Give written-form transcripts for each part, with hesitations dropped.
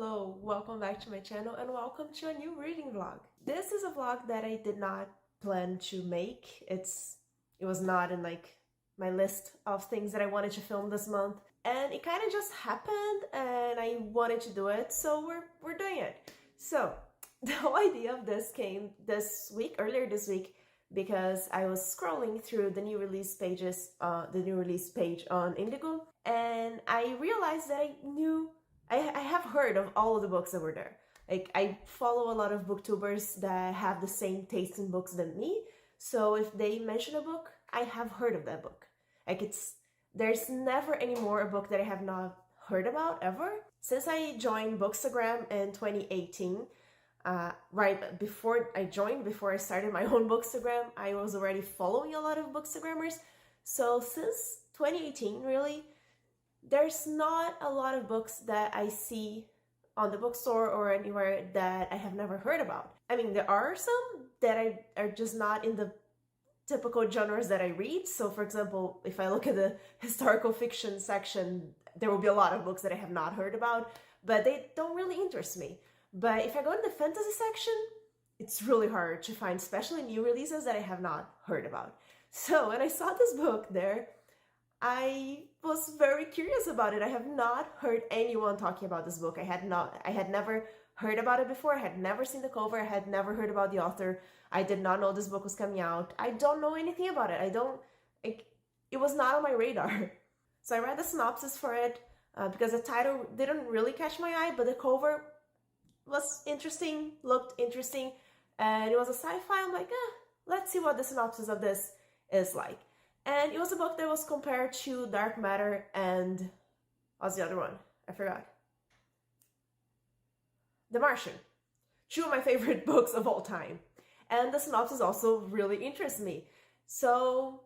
Hello, welcome back to my channel and welcome to a new reading vlog. This is a vlog that I did not plan to make. It was not in my list of things that I wanted to film this month, and it kind of just happened and I wanted to do it, so we're doing it. So the whole idea of this came earlier this week, because I was scrolling through the new release pages, the new release page on Indigo, and I realized that I have heard of all of the books that were there. Like, I follow a lot of booktubers that have the same taste in books than me, so if they mention a book, I have heard of that book. There's never anymore a book that I have not heard about, ever. Since I joined Bookstagram in 2018, right before I started my own Bookstagram, I was already following a lot of Bookstagrammers. So since 2018, really, there's not a lot of books that I see on the bookstore or anywhere that I have never heard about. I mean, there are some that are just not in the typical genres that I read. So for example, if I look at the historical fiction section, there will be a lot of books that I have not heard about, but they don't really interest me. But if I go in the fantasy section, it's really hard to find, especially new releases that I have not heard about. So when I saw this book there, I was very curious about it. I have not heard anyone talking about this book. I had never heard about it before. I had never seen the cover. I had never heard about the author. I did not know this book was coming out. I don't know anything about it. It was not on my radar. So I read the synopsis for it because the title didn't really catch my eye, but the cover was interesting, looked interesting, and it was a sci-fi. I'm like, let's see what the synopsis of this is like. And it was a book that was compared to Dark Matter and, what's the other one? I forgot. The Martian. Two of my favorite books of all time. And the synopsis also really interests me. So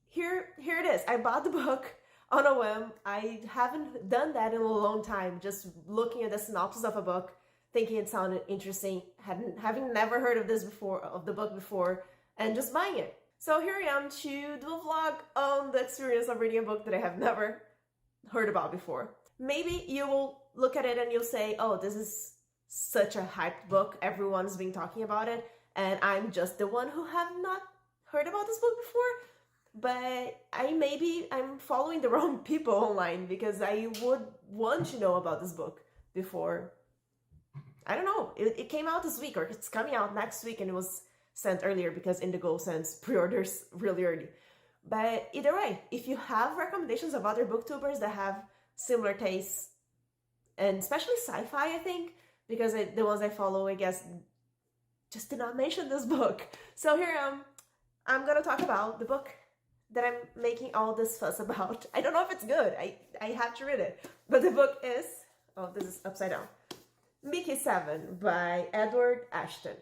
here it is. I bought the book on a whim. I haven't done that in a long time, just looking at the synopsis of a book, thinking it sounded interesting, having never heard of the book before, and just buying it. So here I am to do a vlog on the experience of reading a book that I have never heard about before. Maybe you will look at it and you'll say, oh, this is such a hyped book, everyone's been talking about it, and I'm just the one who have not heard about this book before. But I'm following the wrong people online, because I would want to know about this book before. I don't know, it came out this week, or it's coming out next week, and it was sent earlier because Indigo sends pre-orders really early. But either way, if you have recommendations of other booktubers that have similar tastes, and especially sci-fi, I think, because the ones I follow, I guess, just did not mention this book. So here I'm gonna talk about the book that I'm making all this fuss about. I don't know if it's good, I have to read it. But the book is, oh, this is upside down, Mickey 7 by Edward Ashton.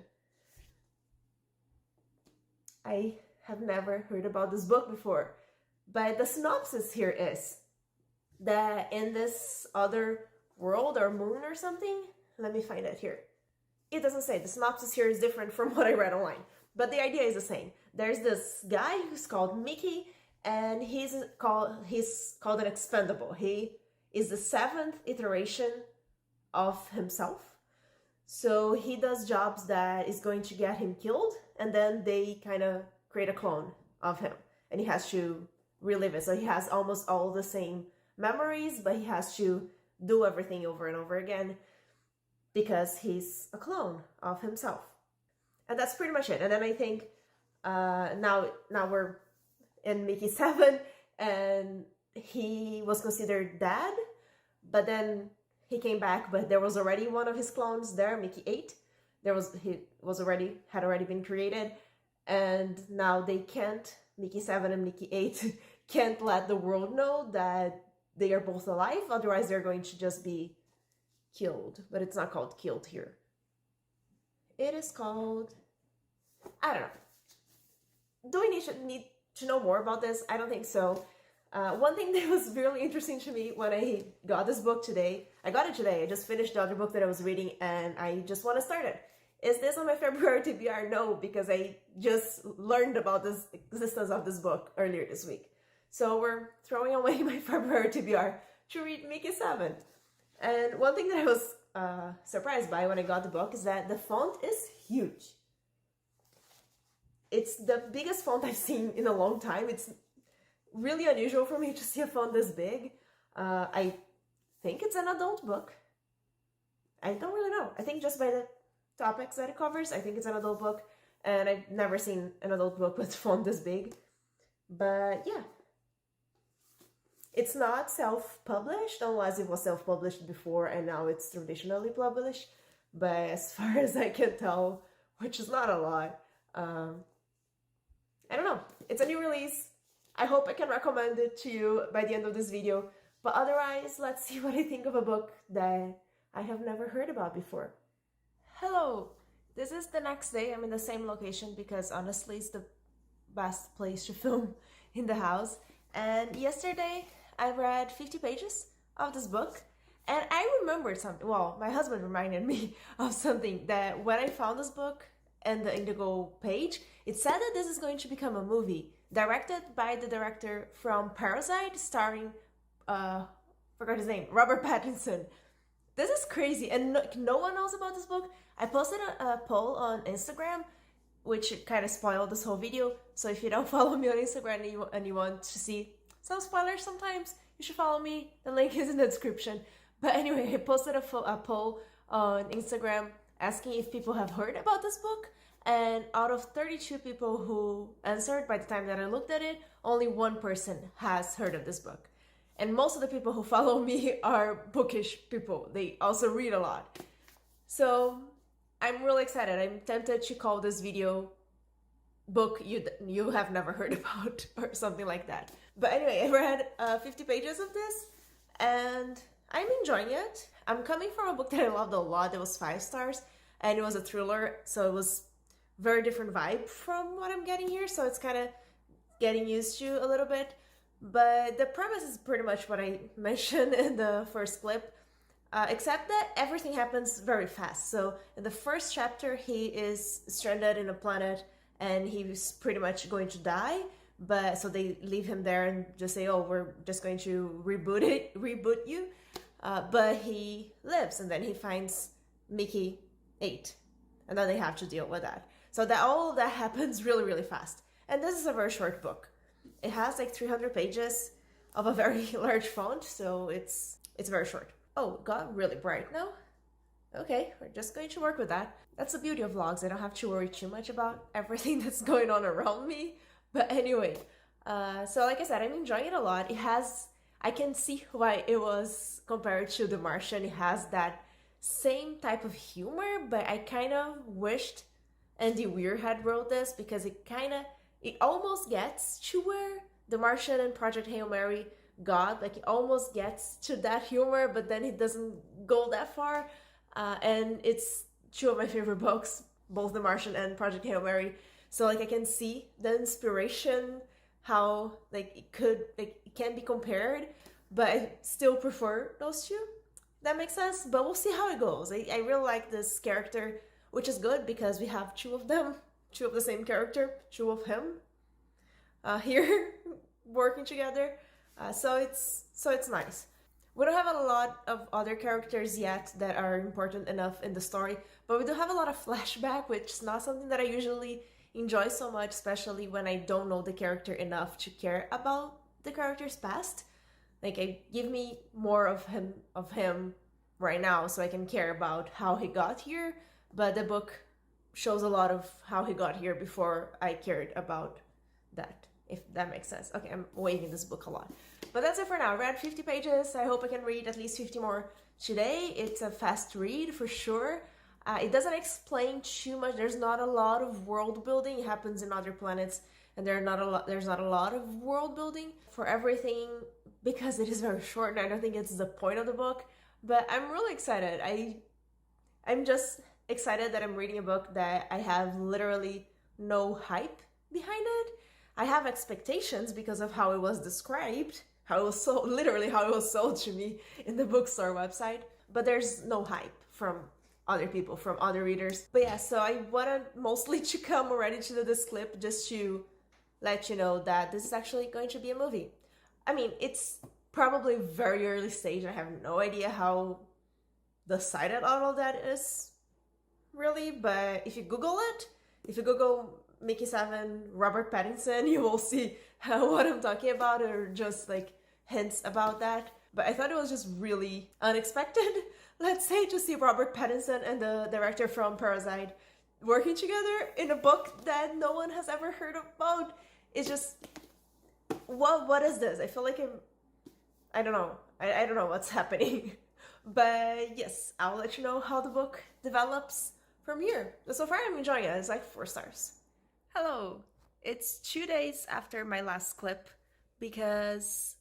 I have never heard about this book before, but the synopsis here is that in this other world or moon or something, let me find it here. It doesn't say. The synopsis here is different from what I read online, but the idea is the same. There's this guy who's called Mickey, and he's called an expendable. He is the 7th iteration of himself. So he does jobs that is going to get him killed, and then they kind of create a clone of him, and he has to relive it. So he has almost all the same memories, but he has to do everything over and over again because he's a clone of himself. And that's pretty much it. And then I think now we're in Mickey 7, and he was considered dead, but then he came back, but there was already one of his clones there, Mickey 8. He had already been created, and now they can't, Mickey 7 and Mickey 8 can't let the world know that they are both alive, otherwise they're going to just be killed. But it's not called killed here. It is called, I don't know. Do we need to know more about this? I don't think so. One thing that was really interesting to me when I got this book today, I got it today, I just finished the other book that I was reading and I just want to start it. Is this on my February TBR? No, because I just learned about this existence of this book earlier this week. So we're throwing away my February TBR to read Mickey 7. And one thing that I was surprised by when I got the book is that the font is huge. It's the biggest font I've seen in a long time. It's really unusual for me to see a font this big. I think it's an adult book. I don't really know. I think just by the topics that it covers, I think it's an adult book. And I've never seen an adult book with font this big. But yeah. It's not self-published, unless it was self-published before and now it's traditionally published. But as far as I can tell, which is not a lot, I don't know. It's a new release. I hope I can recommend it to you by the end of this video. But otherwise, let's see what I think of a book that I have never heard about before. Hello! This is the next day. I'm in the same location because honestly it's the best place to film in the house. And yesterday I read 50 pages of this book and I remembered something. Well, my husband reminded me of something, that when I found this book and the Indigo page, it said that this is going to become a movie directed by the director from Parasite, starring forgot his name, Robert Pattinson. This is crazy, and no one knows about this book. I posted a poll on Instagram, which kind of spoiled this whole video. So if you don't follow me on Instagram and you want to see some spoilers sometimes, you should follow me. The link is in the description. But anyway, I posted a poll on Instagram asking if people have heard about this book. And out of 32 people who answered by the time that I looked at it, only one person has heard of this book. And most of the people who follow me are bookish people. They also read a lot. So I'm really excited. I'm tempted to call this video book you have never heard about or something like that. But anyway, I read 50 pages of this and I'm enjoying it. I'm coming from a book that I loved a lot. It was 5 stars and it was a thriller. So it was very different vibe from what I'm getting here. So it's kind of getting used to a little bit. But the premise is pretty much what I mentioned in the first clip, except that everything happens very fast. So in the first chapter, he is stranded in a planet and he's pretty much going to die. But so they leave him there and just say, oh, we're just going to reboot you. But he lives and then he finds Mickey 8 and then they have to deal with that. So that all of that happens really, really fast. And this is a very short book. It has like 300 pages of a very large font, so it's very short. Oh, it got really bright now. Okay, we're just going to work with that. That's the beauty of vlogs. I don't have to worry too much about everything that's going on around me. But anyway, so like I said, I'm enjoying it a lot. I can see why it was compared to The Martian. It has that same type of humor, but I kind of wished Andy Weir had wrote this because it almost gets to where The Martian and Project Hail Mary got. Like, it almost gets to that humor, but then it doesn't go that far. And it's 2 of my favorite books, both The Martian and Project Hail Mary. So, like, I can see the inspiration, how, like, it can be compared, but I still prefer those 2. That makes sense, but we'll see how it goes. I really like this character, which is good because we have 2 of them. 2 of the same character, 2 of him here working together. So it's nice. We don't have a lot of other characters yet that are important enough in the story, but we do have a lot of flashback, which is not something that I usually enjoy so much, especially when I don't know the character enough to care about the character's past. Like, give me more of him right now so I can care about how he got here, but the book shows a lot of how he got here before I cared about that, if that makes sense. Okay, I'm waving this book a lot. But that's it for now. I read 50 pages. I hope I can read at least 50 more today. It's a fast read for sure. It doesn't explain too much. There's not a lot of world building. It happens in other planets and there's not a lot of world building for everything because it is very short and I don't think it's the point of the book. But I'm really excited. I'm just excited that I'm reading a book that I have literally no hype behind it. I have expectations because of how it was described, how it was sold, literally how it was sold to me in the bookstore website, but there's no hype from other people, from other readers. But yeah, so I wanted mostly to come already to this clip just to let you know that this is actually going to be a movie. I mean, it's probably very early stage. I have no idea how decided on all that is, really, but if you Google it, if you Google Mickey 7, Robert Pattinson, you will see what I'm talking about, or just like hints about that. But I thought it was just really unexpected, let's say, to see Robert Pattinson and the director from Parasite working together in a book that no one has ever heard about. It's just, what is this? I feel like I don't know. I don't know what's happening. But yes, I'll let you know how the book develops from here. But so far I'm enjoying it. It's like 4 stars. Hello. It's 2 days after my last clip, because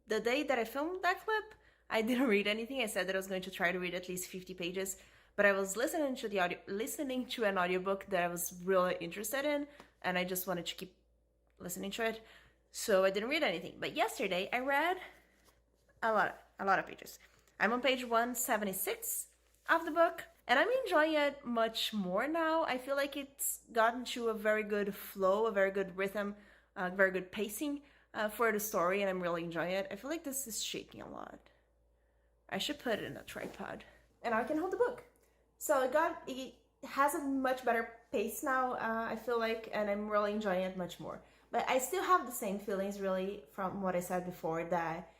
the day that I filmed that clip, I didn't read anything. I said that I was going to try to read at least 50 pages, but I was listening to an audiobook that I was really interested in, and I just wanted to keep listening to it. So I didn't read anything. But yesterday I read a lot of pages. I'm on page 176 of the book, and I'm enjoying it much more now. I feel like it's gotten to a very good flow, a very good rhythm, a very good pacing for the story, and I'm really enjoying it. I feel like this is shaking a lot. I should put it in a tripod. And I can hold the book. So it has a much better pace now, I feel like, and I'm really enjoying it much more. But I still have the same feelings, really, from what I said before, that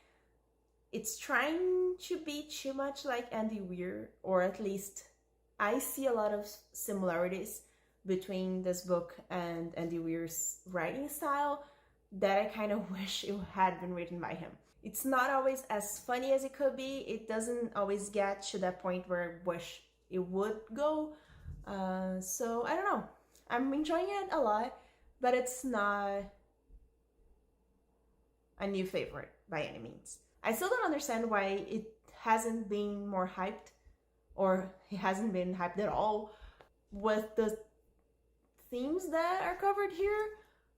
it's trying to be too much like Andy Weir, or at least I see a lot of similarities between this book and Andy Weir's writing style that I kind of wish it had been written by him. It's not always as funny as it could be. It doesn't always get to that point where I wish it would go. So I don't know. I'm enjoying it a lot, but it's not a new favorite by any means. I still don't understand why it hasn't been more hyped, or it hasn't been hyped at all with the themes that are covered here,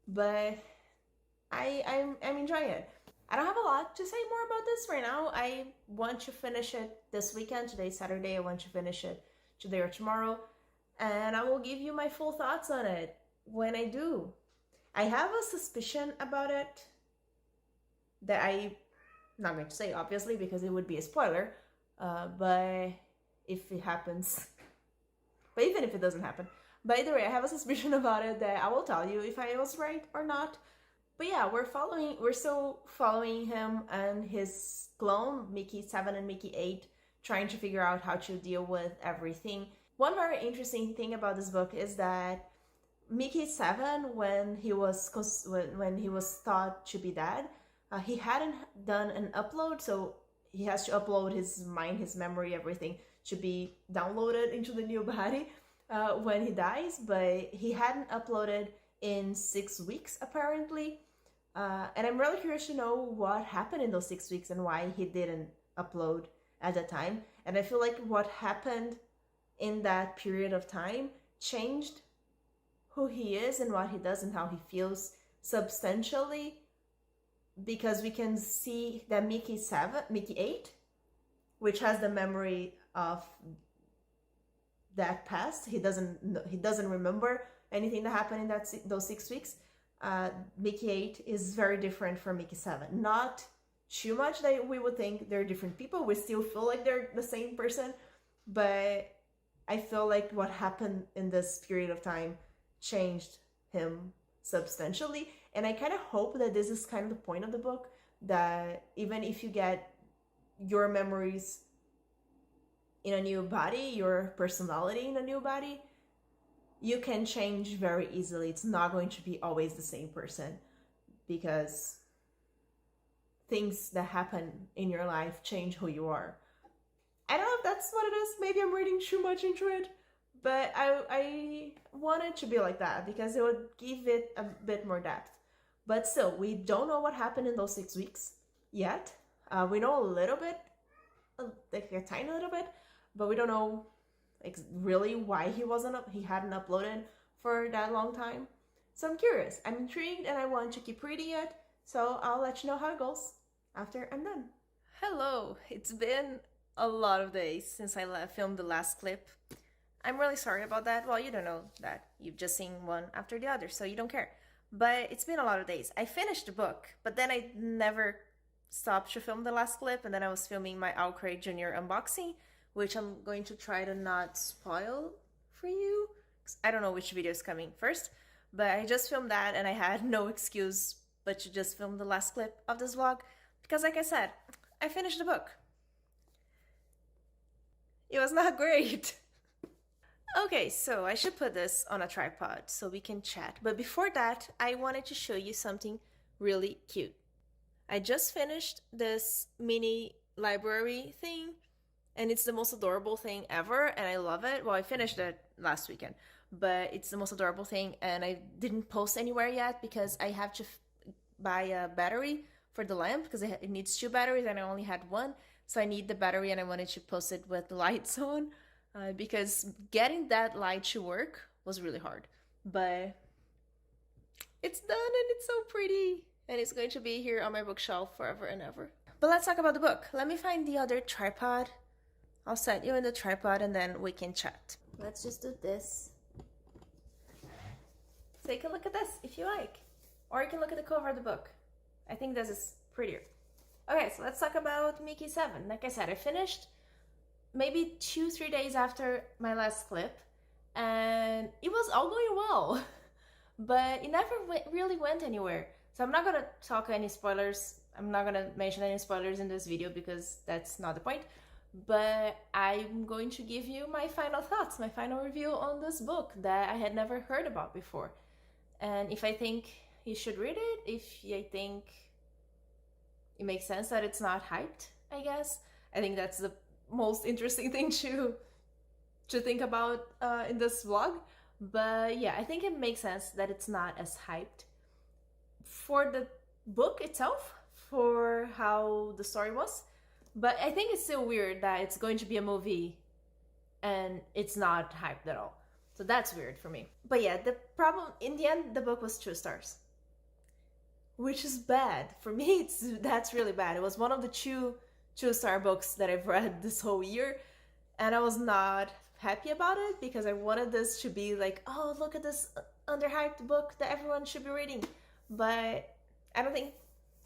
but I'm enjoying it. I don't have a lot to say more about this right now. I want to finish it this weekend. Today's Saturday. I want to finish it today or tomorrow, and I will give you my full thoughts on it when I do. I have a suspicion about it that I'm not going to say, obviously, because it would be a spoiler, but if it happens, but even if it doesn't happen, but either way, I have a suspicion about it that I will tell you if I was right or not. But yeah, we're still following him and his clone, Mickey 7 and Mickey 8, trying to figure out how to deal with everything. One very interesting thing about this book is that Mickey 7, when he was thought to be dead, he hadn't done an upload, so he has to upload his mind, his memory, everything to be downloaded into the new body when he dies, but he hadn't uploaded in 6 weeks, apparently. And I'm really curious to know what happened in those 6 weeks and why he didn't upload at that time. And I feel like what happened in that period of time changed who he is and what he does and how he feels substantially, because we can see that Mickey 8, which has the memory of that past, he doesn't remember anything that happened in those 6 weeks. Mickey 8 is very different from Mickey 7. Not too much that we would think they're different people. We still feel like they're the same person, but I feel like what happened in this period of time changed him substantially. And I kind of hope that this is kind of the point of the book, that even if you get your memories in a new body, your personality in a new body, you can change very easily. It's not going to be always the same person, because things that happen in your life change who you are. I don't know if that's what it is. Maybe I'm reading too much into it, but I want it to be like that because it would give it a bit more depth. But still, we don't know what happened in those 6 weeks yet. We know a little bit, like a tiny little bit, but we don't know really why he hadn't uploaded for that long time. So I'm curious, I'm intrigued, and I want to keep reading it. So I'll let you know how it goes after I'm done. Hello, it's been a lot of days since I filmed the last clip. I'm really sorry about that. Well, you don't know that. You've just seen one after the other, so you don't care. But it's been a lot of days. I finished the book, but then I never stopped to film the last clip, and then I was filming my Alcray Jr. unboxing, which I'm going to try to not spoil for you. I don't know which video is coming first, but I just filmed that and I had no excuse but to just film the last clip of this vlog because, like I said, I finished the book. It was not great. Okay, so I should put this on a tripod so we can chat. But before that, I wanted to show you something really cute. I just finished this mini library thing, and it's the most adorable thing ever, and I love it. Well, I finished it last weekend, but it's the most adorable thing, and I didn't post anywhere yet because I have to buy a battery for the lamp because it needs 2 batteries and I only had 1. So I need the battery and I wanted to post it with the lights on because getting that light to work was really hard. But it's done and it's so pretty. And it's going to be here on my bookshelf forever and ever. But let's talk about the book. Let me find the other tripod. I'll set you in the tripod and then we can chat. Let's just do this. Take a look at this if you like. Or you can look at the cover of the book. I think this is prettier. Okay, so let's talk about Mickey 7. Like I said, I finished maybe 2-3 days after my last clip, and it was all going well, but it never really went anywhere. So I'm not gonna talk any spoilers. I'm not gonna mention any spoilers in this video because that's not the point, but I'm going to give you my final thoughts, my final review on this book that I had never heard about before. And if I think you should read it, if I think it makes sense that it's not hyped, I guess. I think that's the most interesting thing to think about in this vlog. But yeah, I think it makes sense that it's not as hyped for the book itself, for how the story was. But I think it's still weird that it's going to be a movie and it's not hyped at all. So that's weird for me. But yeah, the problem, in the end, the book was 2 stars. Which is bad. For me, that's really bad. It was one of the 2-star books that I've read this whole year. And I was not happy about it because I wanted this to be like, oh, look at this underhyped book that everyone should be reading. But I don't think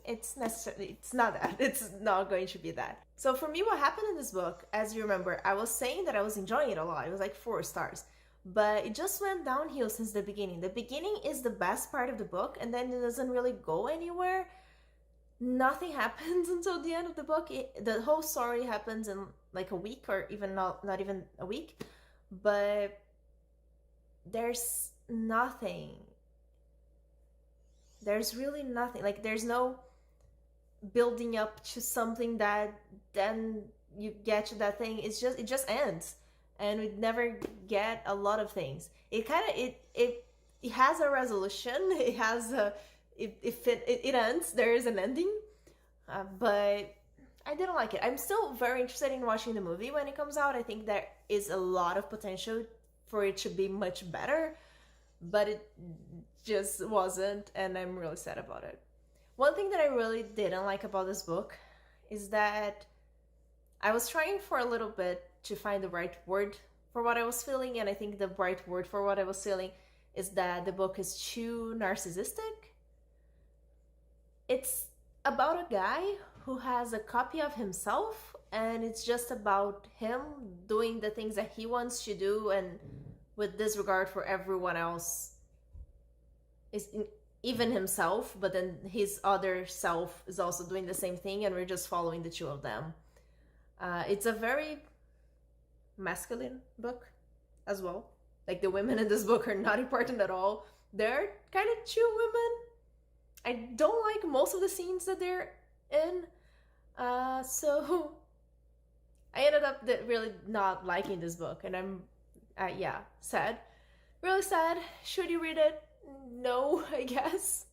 it's not that. It's not going to be that. So for me, what happened in this book, as you remember, I was saying that I was enjoying it a lot. It was like 4 stars. But it just went downhill since the beginning. The beginning is the best part of the book, and then it doesn't really go anywhere. Nothing happens until the end of the book. The whole story happens in like a week, or even not even a week. But there's nothing. There's really nothing. Like, there's no building up to something that then you get to that thing. It just ends. And we never get a lot of things. It kind of it has a resolution. It has a it ends. There is an ending, but I didn't like it. I'm still very interested in watching the movie when it comes out. I think there is a lot of potential for it to be much better, but it just wasn't, and I'm really sad about it. One thing that I really didn't like about this book is that I was trying for a little bit to find the right word for what I was feeling, and I think the right word for what I was feeling is that the book is too narcissistic. It's about a guy who has a copy of himself, and it's just about him doing the things that he wants to do, and with disregard for everyone else, even himself, but then his other self is also doing the same thing, and we're just following the 2 of them. It's a very masculine book as well. Like, the women in this book are not important at all. They're kind of 2 women. I don't like most of the scenes that they're in. So I ended up really not liking this book, and I'm yeah, sad. Really sad. Should you read it? No, I guess.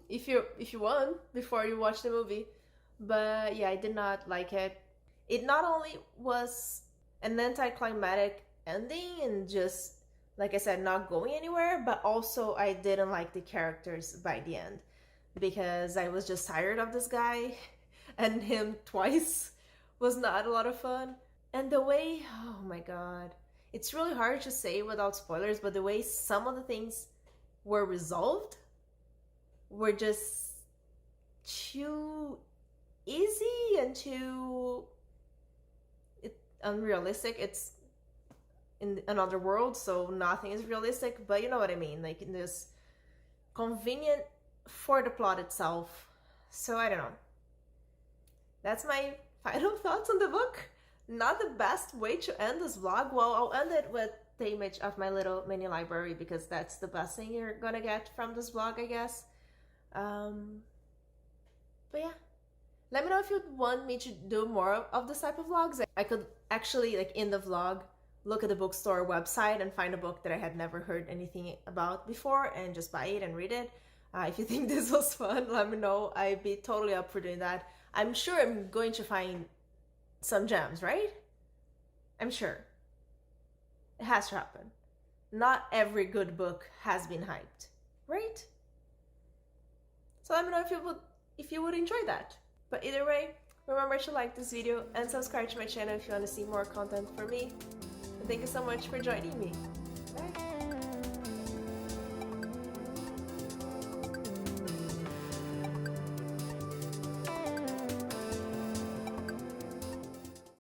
If you want, before you watch the movie. But yeah, I did not like it. It not only was an anticlimactic ending and just, like I said, not going anywhere, but also I didn't like the characters by the end because I was just tired of this guy, and him twice was not a lot of fun. And the way, oh my god, it's really hard to say without spoilers, but the way some of the things were resolved were just too easy and too unrealistic. It's in another world, so nothing is realistic, but you know what I mean, like in this convenient for the plot itself. So I don't know. That's my final thoughts on the book. Not the best way to end this vlog. Well, I'll end it with the image of my little mini library because that's the best thing you're gonna get from this vlog, I guess. But yeah, let me know if you'd want me to do more of this type of vlogs. I could actually, like in the vlog, look at the bookstore website and find a book that I had never heard anything about before and just buy it and read it. If you think this was fun, let me know. I'd be totally up for doing that. I'm sure I'm going to find some gems, right? I'm sure. It has to happen. Not every good book has been hyped, right? So let me know if you would enjoy that. But either way, remember to like this video and subscribe to my channel if you want to see more content from me. And thank you so much for joining me. Bye!